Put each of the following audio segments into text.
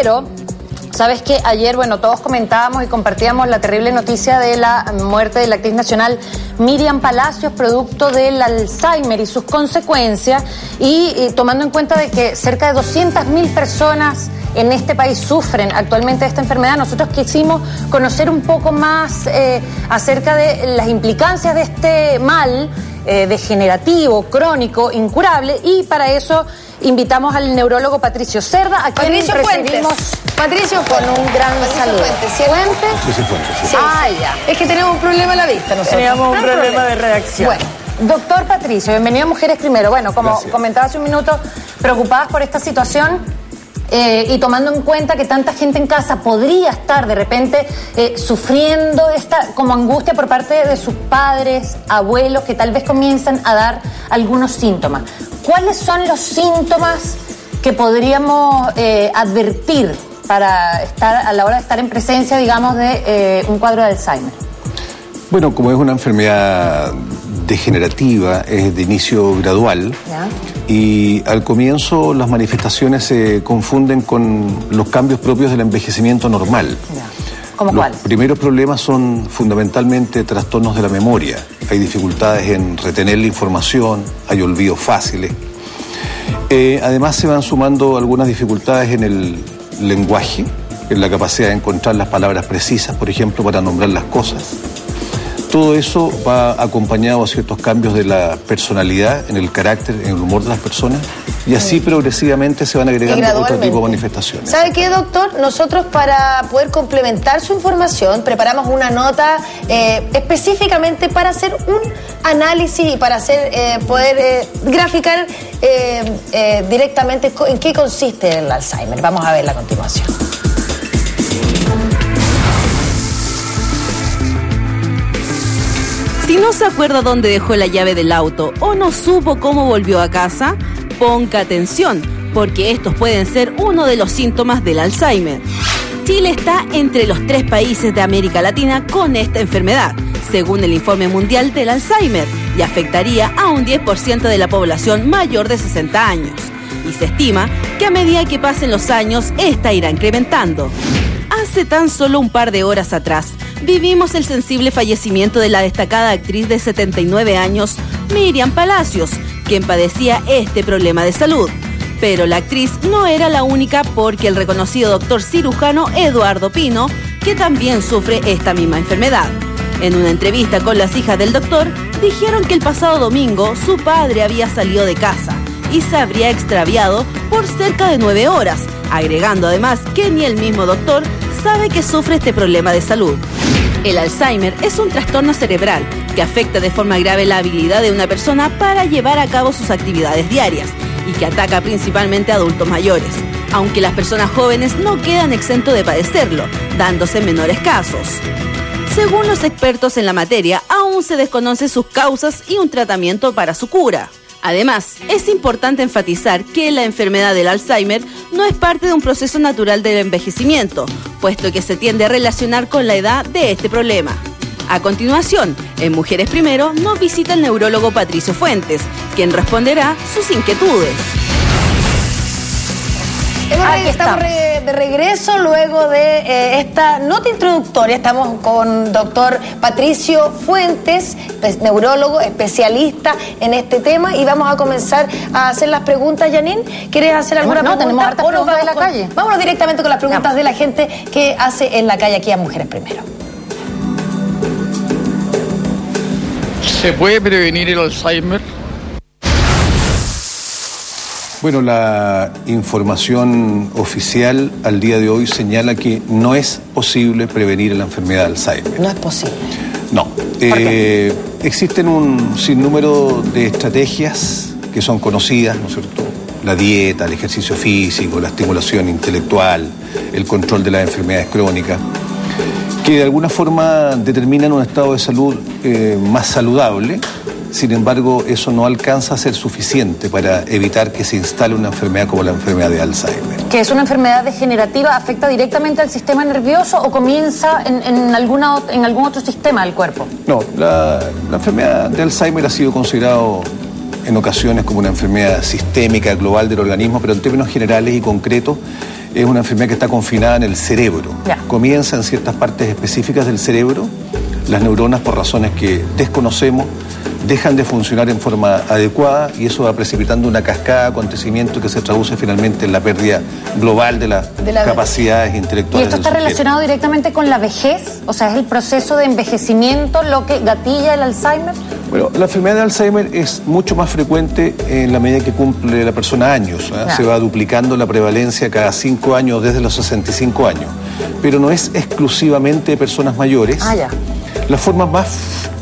Primero, sabes que ayer, bueno, todos comentábamos y compartíamos la terrible noticia de la muerte de la actriz nacional Miriam Palacios, producto del Alzheimer y sus consecuencias, y tomando en cuenta de que cerca de 200.000 personas en este país sufren actualmente esta enfermedad, nosotros quisimos conocer un poco más acerca de las implicancias de este mal degenerativo, crónico, incurable, y para eso invitamos al neurólogo Patricio Cerda, a quien recibimos Patricio con un gran saludo. ¿Fuentes? Sí, Fuentes. Sí. Ah, ya. Es que tenemos un problema a la vista nosotros. Teníamos un problema de reacción. Bueno, doctor Patricio, bienvenido a Mujeres Primero. Bueno, como comentaba hace un minuto, preocupadas por esta situación y tomando en cuenta que tanta gente en casa podría estar de repente sufriendo esta como angustia por parte de sus padres, abuelos, que tal vez comienzan a dar algunos síntomas. ¿Cuáles son los síntomas que podríamos advertir para estar a la hora de estar en presencia, digamos, de un cuadro de Alzheimer? Bueno, como es una enfermedad degenerativa, es de inicio gradual, ¿ya? Y al comienzo las manifestaciones se confunden con los cambios propios del envejecimiento normal. ¿Ya? ¿Cómo Los cuáles? primeros problemas son fundamentalmente trastornos de la memoria. Hay dificultades en retener la información, hay olvidos fáciles. Además se van sumando algunas dificultades en el lenguaje, en la capacidad de encontrar las palabras precisas, por ejemplo, para nombrar las cosas. Todo eso va acompañado a ciertos cambios de la personalidad, en el carácter, en el humor de las personas, y así progresivamente se van agregando otro tipo de manifestaciones. ¿Sabe qué, doctor? Nosotros, para poder complementar su información, preparamos una nota específicamente para hacer un análisis y para hacer poder graficar directamente en qué consiste el Alzheimer. Vamos a verla a continuación. Si no se acuerda dónde dejó la llave del auto o no supo cómo volvió a casa, ponga atención, porque estos pueden ser uno de los síntomas del Alzheimer. Chile está entre los 3 países de América Latina con esta enfermedad, según el Informe Mundial del Alzheimer, y afectaría a un 10% de la población mayor de 60 años. Y se estima que a medida que pasen los años, esta irá incrementando. Hace tan solo un par de horas atrás, vivimos el sensible fallecimiento de la destacada actriz de 79 años, Miriam Palacios, quien padecía este problema de salud. Pero la actriz no era la única, porque el reconocido doctor cirujano Eduardo Pino, que también sufre esta misma enfermedad. En una entrevista con las hijas del doctor, dijeron que el pasado domingo su padre había salido de casa y se habría extraviado por cerca de 9 horas, agregando además que ni el mismo doctor sabe que sufre este problema de salud. El Alzheimer es un trastorno cerebral que afecta de forma grave la habilidad de una persona para llevar a cabo sus actividades diarias y que ataca principalmente a adultos mayores, aunque las personas jóvenes no quedan exentos de padecerlo, dándose menores casos. Según los expertos en la materia, aún se desconocen sus causas y un tratamiento para su cura. Además, es importante enfatizar que la enfermedad del Alzheimer no es parte de un proceso natural del envejecimiento, puesto que se tiende a relacionar con la edad de este problema. A continuación, en Mujeres Primero, nos visita el neurólogo Patricio Fuentes, quien responderá sus inquietudes. Estamos de regreso luego de esta nota introductoria. Estamos con doctor Patricio Fuentes, neurólogo, especialista en este tema, y vamos a comenzar a hacer las preguntas. Janine, ¿quieres hacer alguna pregunta? Tenemos hartas preguntas de la calle. Vámonos directamente con las preguntas de la gente que hace en la calle aquí a Mujeres Primero. ¿Se puede prevenir el Alzheimer? Bueno, la información oficial al día de hoy señala que no es posible prevenir la enfermedad de Alzheimer. No es posible. No. Existen un sinnúmero de estrategias que son conocidas, ¿no es cierto? La dieta, el ejercicio físico, la estimulación intelectual, el control de las enfermedades crónicas, que de alguna forma determinan un estado de salud más saludable. Sin embargo, eso no alcanza a ser suficiente para evitar que se instale una enfermedad como la enfermedad de Alzheimer. ¿Que es una enfermedad degenerativa, afecta directamente al sistema nervioso o comienza en algún otro sistema del cuerpo? No, la enfermedad de Alzheimer ha sido considerado en ocasiones como una enfermedad sistémica, global del organismo, pero en términos generales y concretos es una enfermedad que está confinada en el cerebro. Comienza en ciertas partes específicas del cerebro. Las neuronas, por razones que desconocemos, dejan de funcionar en forma adecuada y eso va precipitando una cascada de acontecimientos que se traduce finalmente en la pérdida global de las capacidades intelectuales. ¿Y esto está relacionado directamente con la vejez? O sea, ¿es el proceso de envejecimiento lo que gatilla el Alzheimer? Bueno, la enfermedad de Alzheimer es mucho más frecuente en la medida que cumple la persona años. Se va duplicando la prevalencia cada 5 años desde los 65 años. Pero no es exclusivamente de personas mayores. Las formas más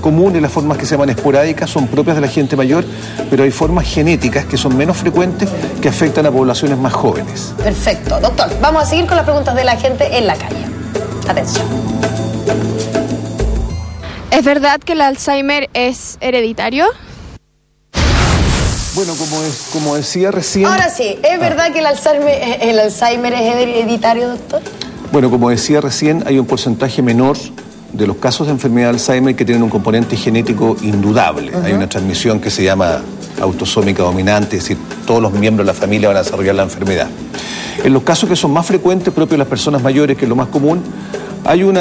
comunes, las formas que se llaman esporádicas, son propias de la gente mayor, pero hay formas genéticas que son menos frecuentes que afectan a poblaciones más jóvenes. Perfecto. Doctor, vamos a seguir con las preguntas de la gente en la calle. Atención. ¿Es verdad que el Alzheimer es hereditario? Bueno, como decía recién... Ahora sí, ¿es verdad que el Alzheimer es hereditario, doctor? Bueno, como decía recién, hay un porcentaje menor de los casos de enfermedad de Alzheimer que tienen un componente genético indudable. Hay una transmisión que se llama autosómica dominante, es decir, todos los miembros de la familia van a desarrollar la enfermedad. En los casos que son más frecuentes, propios de las personas mayores, que es lo más común, hay un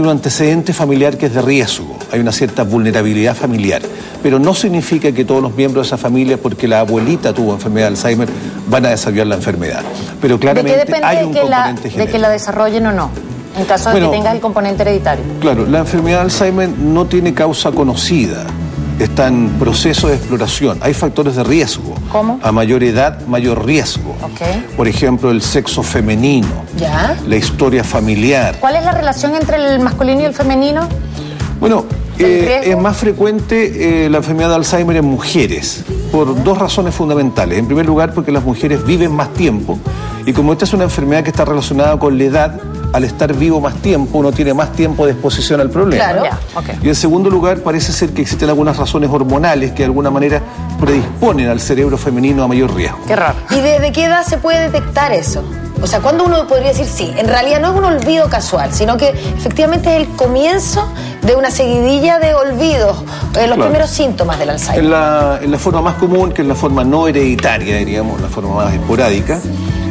antecedente familiar que es de riesgo, hay una cierta vulnerabilidad familiar, pero no significa que todos los miembros de esa familia, porque la abuelita tuvo enfermedad de Alzheimer, van a desarrollar la enfermedad. Pero claramente hay un componente genético. ¿De que la desarrollen o no? En caso de que tengas el componente hereditario. Claro, la enfermedad de Alzheimer no tiene causa conocida, está en proceso de exploración. Hay factores de riesgo. ¿Cómo? A mayor edad, mayor riesgo. Por ejemplo, el sexo femenino, la historia familiar. ¿Cuál es la relación entre el masculino y el femenino? Bueno, es más frecuente la enfermedad de Alzheimer en mujeres, por dos razones fundamentales. En primer lugar, porque las mujeres viven más tiempo, y como esta es una enfermedad que está relacionada con la edad, al estar vivo más tiempo, uno tiene más tiempo de exposición al problema. Y en segundo lugar, parece ser que existen algunas razones hormonales que de alguna manera predisponen al cerebro femenino a mayor riesgo. Qué raro. ¿Y desde qué edad se puede detectar eso? O sea, ¿cuándo uno podría decir sí? En realidad no es un olvido casual, sino que efectivamente es el comienzo de una seguidilla de olvidos, los primeros síntomas del Alzheimer. En la forma más común, que es la forma no hereditaria, diríamos, la forma más esporádica,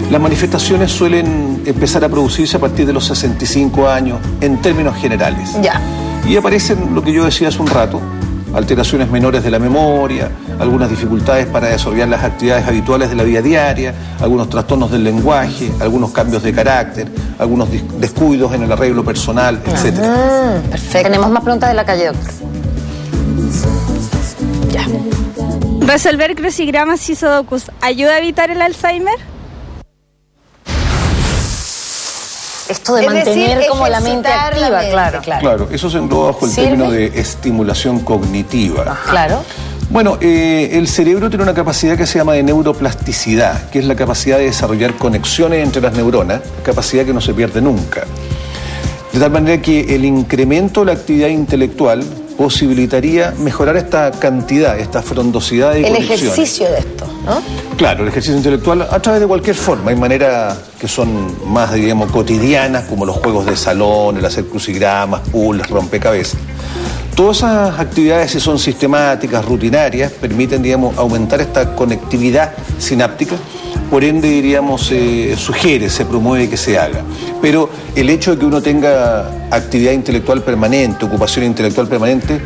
las manifestaciones suelen empezar a producirse a partir de los 65 años, en términos generales. Y aparecen, lo que yo decía hace un rato, alteraciones menores de la memoria, algunas dificultades para desarrollar las actividades habituales de la vida diaria, algunos trastornos del lenguaje, algunos cambios de carácter, algunos descuidos en el arreglo personal, etc. Perfecto. Tenemos más preguntas de la calle, doctor. ¿Resolver crucigramas y sudokus ayuda a evitar el Alzheimer? Esto de mantener como la mente activa, Claro, eso se engloba bajo el término de estimulación cognitiva. Bueno, el cerebro tiene una capacidad que se llama de neuroplasticidad, que es la capacidad de desarrollar conexiones entre las neuronas, capacidad que no se pierde nunca. De tal manera que el incremento de la actividad intelectual posibilitaría mejorar esta cantidad, esta frondosidad de conexiones. El ejercicio de esto, ¿no? Claro, el ejercicio intelectual a través de cualquier forma. Hay maneras que son más, digamos, cotidianas, como los juegos de salón, el hacer crucigramas, puzzles, rompecabezas. Todas esas actividades, si son sistemáticas, rutinarias, permiten, digamos, aumentar esta conectividad sináptica. Por ende, diríamos, sugiere, se promueve que se haga. Pero el hecho de que uno tenga actividad intelectual permanente, ocupación intelectual permanente,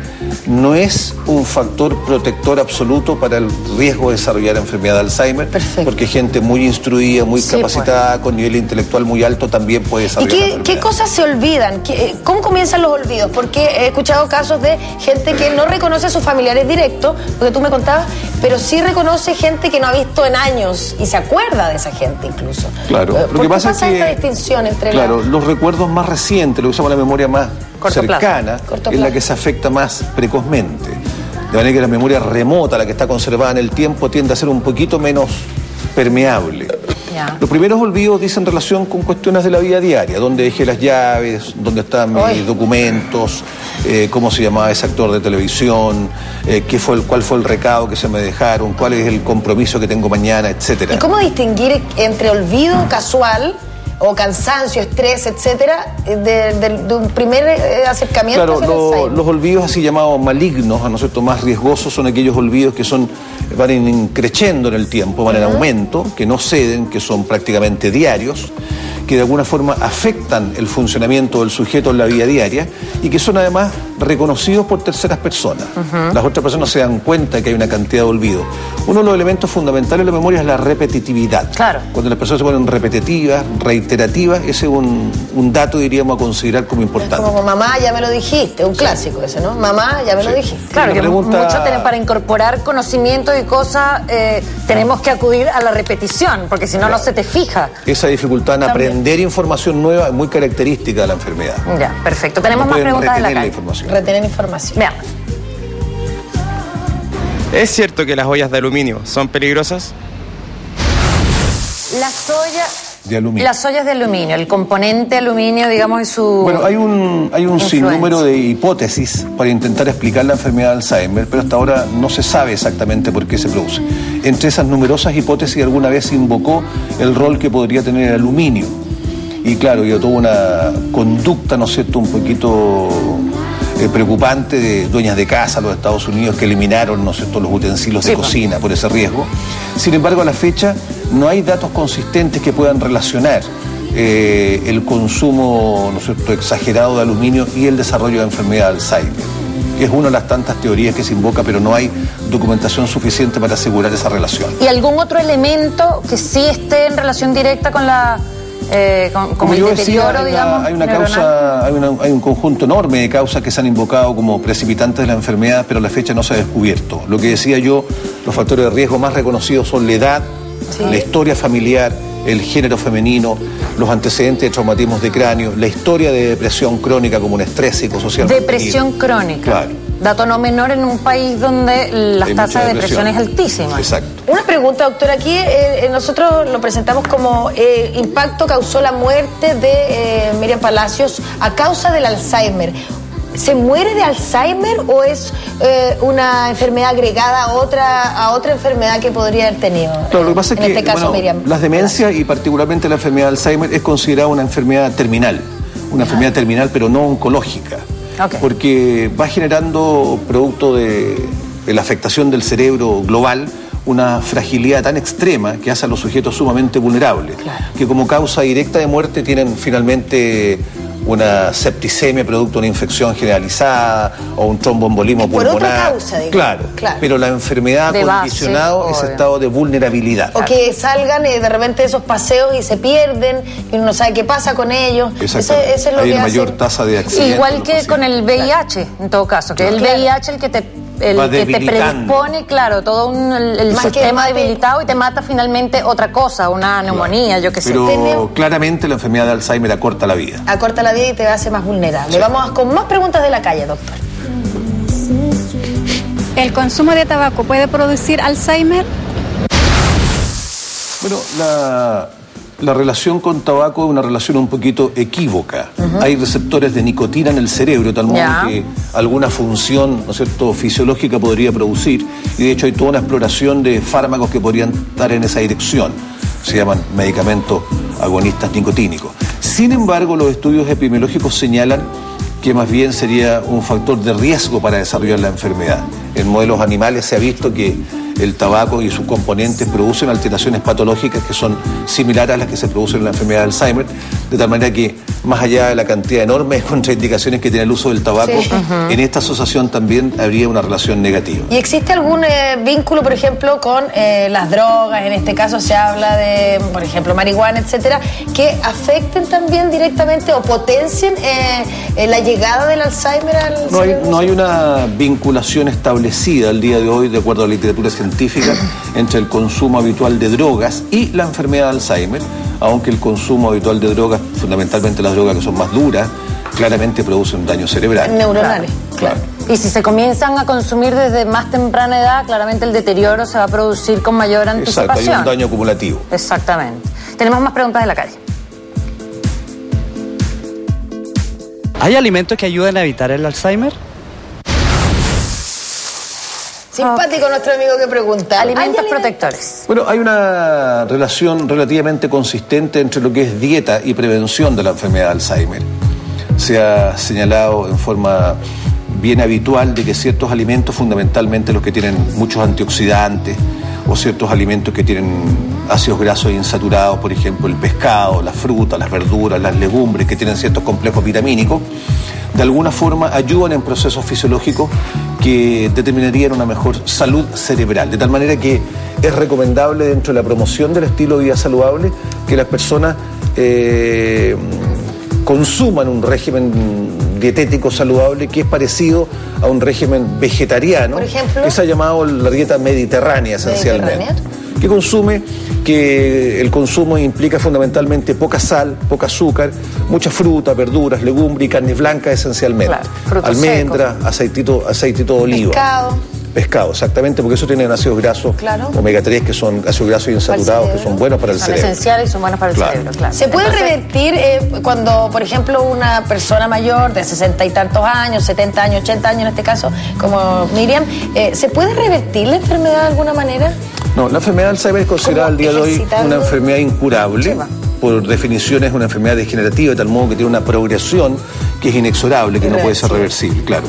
no es un factor protector absoluto para el riesgo de desarrollar enfermedad de Alzheimer, porque gente muy instruida, muy capacitada, con nivel intelectual muy alto, también puede desarrollar. ¿Y qué cosas se olvidan? ¿Cómo comienzan los olvidos? Porque he escuchado casos de gente que no reconoce a sus familiares directos, porque tú me contabas, pero sí reconoce gente que no ha visto en años y se acuerda de esa gente incluso. Claro. Lo que pasa es que esta distinción entre los recuerdos más recientes, lo que usamos la memoria más cercana, es la que se afecta más precozmente. De manera que la memoria remota, la que está conservada en el tiempo, tiende a ser un poquito menos permeable. Los primeros olvidos dicen relación con cuestiones de la vida diaria, dónde dejé las llaves, dónde están mis documentos, cómo se llamaba ese actor de televisión, cuál fue el recado que se me dejaron, cuál es el compromiso que tengo mañana, etcétera. ¿Y cómo distinguir entre olvido casual o cansancio, estrés, etcétera, de un primer acercamiento? Claro, los olvidos así llamados malignos, ¿no es cierto?, más riesgosos, son aquellos olvidos que van creciendo en el tiempo, van en aumento, que no ceden, que son prácticamente diarios que de alguna forma afectan el funcionamiento del sujeto en la vida diaria y que son además reconocidos por terceras personas. Las otras personas se dan cuenta de que hay una cantidad de olvido. Uno de los elementos fundamentales de la memoria es la repetitividad. Claro. Cuando las personas se ponen repetitivas, reiterativas, ese es un dato, diríamos, a considerar como importante. Es como mamá, ya me lo dijiste, un clásico ese, ¿no? Mamá, ya me lo dijiste. Claro, que pregunta... mucho para incorporar conocimiento y cosas tenemos que acudir a la repetición, porque si no, no se te fija. Esa dificultad en aprender información nueva es muy característica de la enfermedad. Ya, perfecto. Tenemos más preguntas de la calle. Retener información. Veamos. ¿Es cierto que las ollas de aluminio son peligrosas? Las ollas de aluminio. Las ollas de aluminio, el componente aluminio, digamos, y su... Bueno, hay un sinnúmero de hipótesis para intentar explicar la enfermedad de Alzheimer, pero hasta ahora no se sabe exactamente por qué se produce. Entre esas numerosas hipótesis, alguna vez se invocó el rol que podría tener el aluminio. Y claro, y toda una conducta, ¿no es cierto?, un poquito preocupante de dueñas de casa en los Estados Unidos que eliminaron, ¿no es cierto?, los utensilios de cocina por ese riesgo. Sin embargo, a la fecha no hay datos consistentes que puedan relacionar el consumo, ¿no es cierto?, exagerado de aluminio y el desarrollo de enfermedad de Alzheimer. Es una de las tantas teorías que se invoca, pero no hay documentación suficiente para asegurar esa relación. ¿Y algún otro elemento que sí esté en relación directa con la... como el deterioro, digamos, hay una causa, hay un conjunto enorme de causas que se han invocado como precipitantes de la enfermedad, pero a la fecha no se ha descubierto. Lo que decía yo, los factores de riesgo más reconocidos son la edad, la historia familiar, el género femenino, los antecedentes de traumatismos de cráneo, la historia de depresión crónica como un estrés psicosocial. Depresión crónica. Claro. Dato no menor en un país donde las tasas de depresión es altísima. Exacto. Una pregunta, doctor. Aquí nosotros lo presentamos como impacto causó la muerte de Miriam Palacios a causa del Alzheimer. ¿Se muere de Alzheimer o es una enfermedad agregada a otra enfermedad que podría haber tenido? Claro, lo que pasa es que este caso, Miriam, las demencias y particularmente la enfermedad de Alzheimer es considerada una enfermedad terminal. Una enfermedad terminal, pero no oncológica. Porque va generando, producto de la afectación del cerebro global, una fragilidad tan extrema que hace a los sujetos sumamente vulnerables, que como causa directa de muerte tienen finalmente una septicemia producto de una infección generalizada o un tromboembolismo pulmonar. Por otra causa, digamos. Claro, pero la enfermedad ha condicionado ese estado de vulnerabilidad. O que salgan de repente esos paseos y se pierden y uno no sabe qué pasa con ellos. Exacto. Ese es lo hay que una hace... mayor tasa de accidentes. Igual que con el VIH, en todo caso, que el VIH el que te predispone, claro, todo el sistema debilitado y te mata finalmente otra cosa, una neumonía, yo qué sé. Pero claramente la enfermedad de Alzheimer acorta la vida. Acorta la vida y te hace más vulnerable. Vamos con más preguntas de la calle, doctor. ¿El consumo de tabaco puede producir Alzheimer? Bueno, la relación con tabaco es una relación un poquito equívoca. Hay receptores de nicotina en el cerebro, de tal modo que alguna función, ¿no es cierto?, fisiológica podría producir. Y de hecho hay toda una exploración de fármacos que podrían estar en esa dirección. Se llaman medicamentos agonistas nicotínicos. Sin embargo, los estudios epidemiológicos señalan que más bien sería un factor de riesgo para desarrollar la enfermedad. En modelos animales se ha visto que el tabaco y sus componentes producen alteraciones patológicas que son similares a las que se producen en la enfermedad de Alzheimer, de tal manera que, más allá de la cantidad enorme de contraindicaciones que tiene el uso del tabaco, en esta asociación también habría una relación negativa. ¿Y existe algún vínculo, por ejemplo, con las drogas? En este caso se habla de, por ejemplo, marihuana, etcétera, que afecten también directamente o potencien la llegada del Alzheimer al cerebro? No hay una vinculación establecida al día de hoy, de acuerdo a la literatura científica, entre el consumo habitual de drogas y la enfermedad de Alzheimer, aunque el consumo habitual de drogas, fundamentalmente las drogas que son más duras, claramente producen daño cerebral. Neuronales. Claro. Y si se comienzan a consumir desde más temprana edad, claramente el deterioro se va a producir con mayor anticipación. Exacto, hay un daño acumulativo. Exactamente. Tenemos más preguntas de la calle. ¿Hay alimentos que ayudan a evitar el Alzheimer? Simpático nuestro amigo que pregunta. Alimentos protectores. Bueno, hay una relación relativamente consistente entre lo que es dieta y prevención de la enfermedad de Alzheimer. Se ha señalado en forma bien habitual de que ciertos alimentos, fundamentalmente los que tienen muchos antioxidantes o ciertos alimentos que tienen ácidos grasos insaturados, por ejemplo el pescado, la fruta, las verduras, las legumbres, que tienen ciertos complejos vitamínicos, de alguna forma ayudan en procesos fisiológicos que determinarían una mejor salud cerebral. De tal manera que es recomendable, dentro de la promoción del estilo de vida saludable, que las personas consuman un régimen dietético saludable que es parecido a un régimen vegetariano, por ejemplo, que se ha llamado la dieta mediterránea esencialmente. Que consume, que el consumo implica fundamentalmente poca sal, poca azúcar, mucha fruta, verduras, legumbres y carne blanca esencialmente. Claro, almendras, aceitito de oliva. Pescado, exactamente, porque eso tiene ácidos grasos, omega 3, que son ácidos grasos insaturados, que son buenos para el cerebro. Son esenciales y son buenos para el cerebro, claro. ¿Se puede revertir cuando, por ejemplo, una persona mayor de 60 y tantos años, 70 años, 80 años en este caso, como Miriam, ¿se puede revertir la enfermedad de alguna manera? No, la enfermedad de Alzheimer es considerada al día de hoy una enfermedad incurable. Por definición es una enfermedad degenerativa, de tal modo que tiene una progresión que es inexorable, que no puede ser reversible, claro.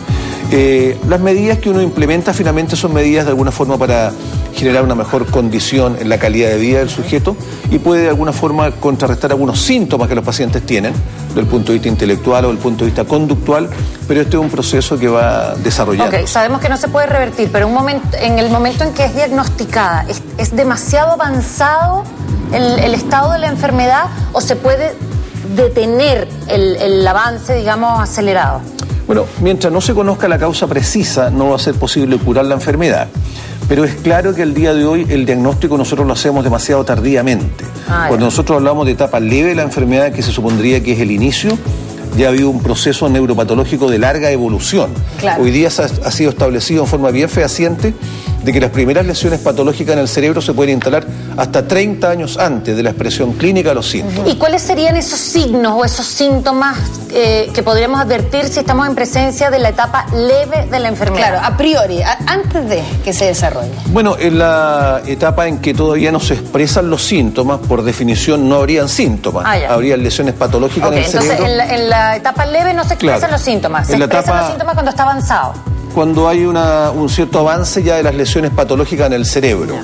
Las medidas que uno implementa finalmente son medidas de alguna forma para generar una mejor condición en la calidad de vida del sujeto y puede de alguna forma contrarrestar algunos síntomas que los pacientes tienen, desde el punto de vista intelectual o desde el punto de vista conductual, pero este es un proceso que va desarrollando. Ok, sabemos que no se puede revertir, pero en el momento en que es diagnosticada, ¿es demasiado avanzado el estado de la enfermedad o se puede detener el avance, digamos, acelerado? Bueno, mientras no se conozca la causa precisa, no va a ser posible curar la enfermedad. Pero es claro que al día de hoy el diagnóstico nosotros lo hacemos demasiado tardíamente. Cuando nosotros hablamos de etapa leve de la enfermedad, que se supondría que es el inicio, ya ha habido un proceso neuropatológico de larga evolución. Claro. Hoy día ha sido establecido en forma bien fehaciente de que las primeras lesiones patológicas en el cerebro se pueden instalar hasta 30 años antes de la expresión clínica de los síntomas. ¿Y cuáles serían esos signos o esos síntomas que podríamos advertir si estamos en presencia de la etapa leve de la enfermedad? Claro, a priori, antes de que se desarrolle. Bueno, en la etapa en que todavía no se expresan los síntomas, por definición no habrían síntomas, habrían lesiones patológicas en el cerebro. Entonces en la etapa leve no se expresan los síntomas, se expresan los síntomas cuando está avanzado. Cuando hay un cierto avance ya de las lesiones patológicas en el cerebro.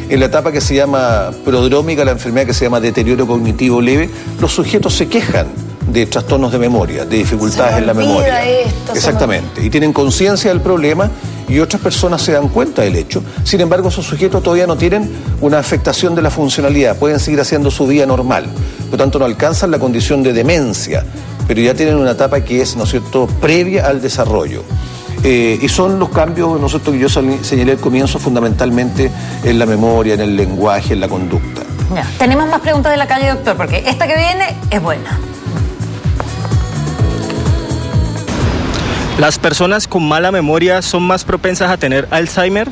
En la etapa que se llama prodrómica, la enfermedad que se llama deterioro cognitivo leve, los sujetos se quejan de trastornos de memoria, de dificultades en la memoria. Exactamente. Y tienen conciencia del problema y otras personas se dan cuenta del hecho. Sin embargo, esos sujetos todavía no tienen una afectación de la funcionalidad, pueden seguir haciendo su vida normal. Por lo tanto, no alcanzan la condición de demencia, pero ya tienen una etapa que es, ¿no es cierto?, previa al desarrollo. Y son los cambios, nosotros que yo señalé al comienzo, fundamentalmente en la memoria, en el lenguaje, en la conducta. Ya. Tenemos más preguntas de la calle, doctor, porque esta que viene es buena. ¿Las personas con mala memoria son más propensas a tener Alzheimer?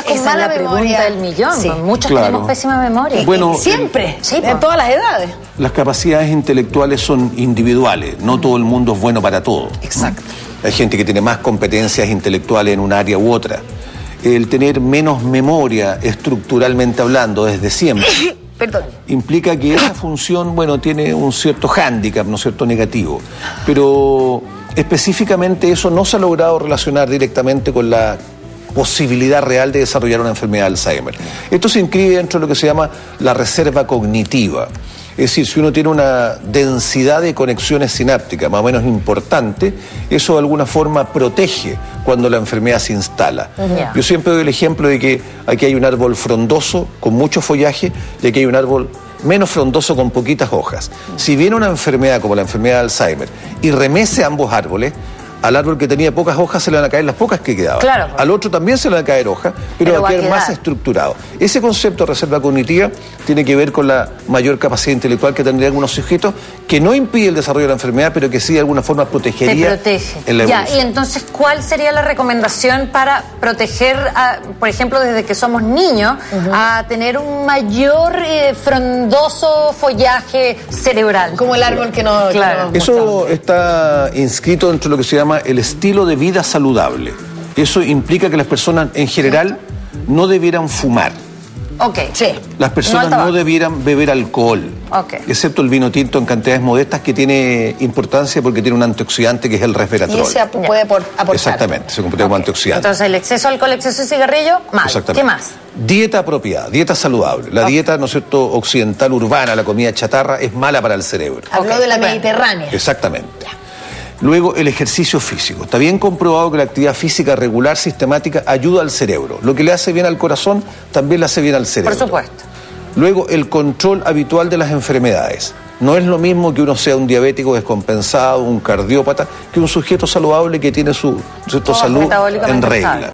Esa es la pregunta del millón. Sí. Muchos tenemos pésima memoria. Bueno, siempre, de todas las edades. Las capacidades intelectuales son individuales, no todo el mundo es bueno para todo. Exacto. Hay gente que tiene más competencias intelectuales en un área u otra. El tener menos memoria, estructuralmente hablando, desde siempre, implica que esa función, bueno, tiene un cierto hándicap, ¿no es cierto?, negativo. Pero específicamente eso no se ha logrado relacionar directamente con la posibilidad real de desarrollar una enfermedad de Alzheimer. Esto se inscribe dentro de lo que se llama la reserva cognitiva. Es decir, si uno tiene una densidad de conexiones sinápticas más o menos importante, eso de alguna forma protege cuando la enfermedad se instala. Yo siempre doy el ejemplo de que aquí hay un árbol frondoso con mucho follaje y aquí hay un árbol menos frondoso con poquitas hojas. Si viene una enfermedad como la enfermedad de Alzheimer y remece ambos árboles, al árbol que tenía pocas hojas se le van a caer las pocas que quedaban. Claro. Al otro también se le van a caer hojas, pero va a quedar más estructurado. Ese concepto de reserva cognitiva tiene que ver con la mayor capacidad intelectual que tendrían algunos sujetos, que no impide el desarrollo de la enfermedad, pero que sí de alguna forma protegería en la evolución. Y entonces, ¿cuál sería la recomendación para proteger, por ejemplo, desde que somos niños, a tener un mayor frondoso follaje cerebral? Como el árbol que no... Claro. Eso está inscrito dentro de lo que se llama el estilo de vida saludable. Eso implica que las personas en general no debieran fumar. Ok. Sí. Las personas no debieran beber alcohol, excepto el vino tinto en cantidades modestas, que tiene importancia porque tiene un antioxidante que es el resveratrol. Y ese puede aportar. Exactamente, se comporta como antioxidante. Entonces el exceso de alcohol, exceso de cigarrillo, mal. ¿Qué más? Dieta apropiada, dieta saludable. La dieta, ¿no es cierto?, occidental urbana, la comida chatarra, es mala para el cerebro. Habló de la mediterránea. Exactamente. Luego, el ejercicio físico. Está bien comprobado que la actividad física regular, sistemática, ayuda al cerebro. Lo que le hace bien al corazón, también le hace bien al cerebro. Por supuesto. Luego, el control habitual de las enfermedades. No es lo mismo que uno sea un diabético descompensado, un cardiópata, que un sujeto saludable que tiene su salud en regla.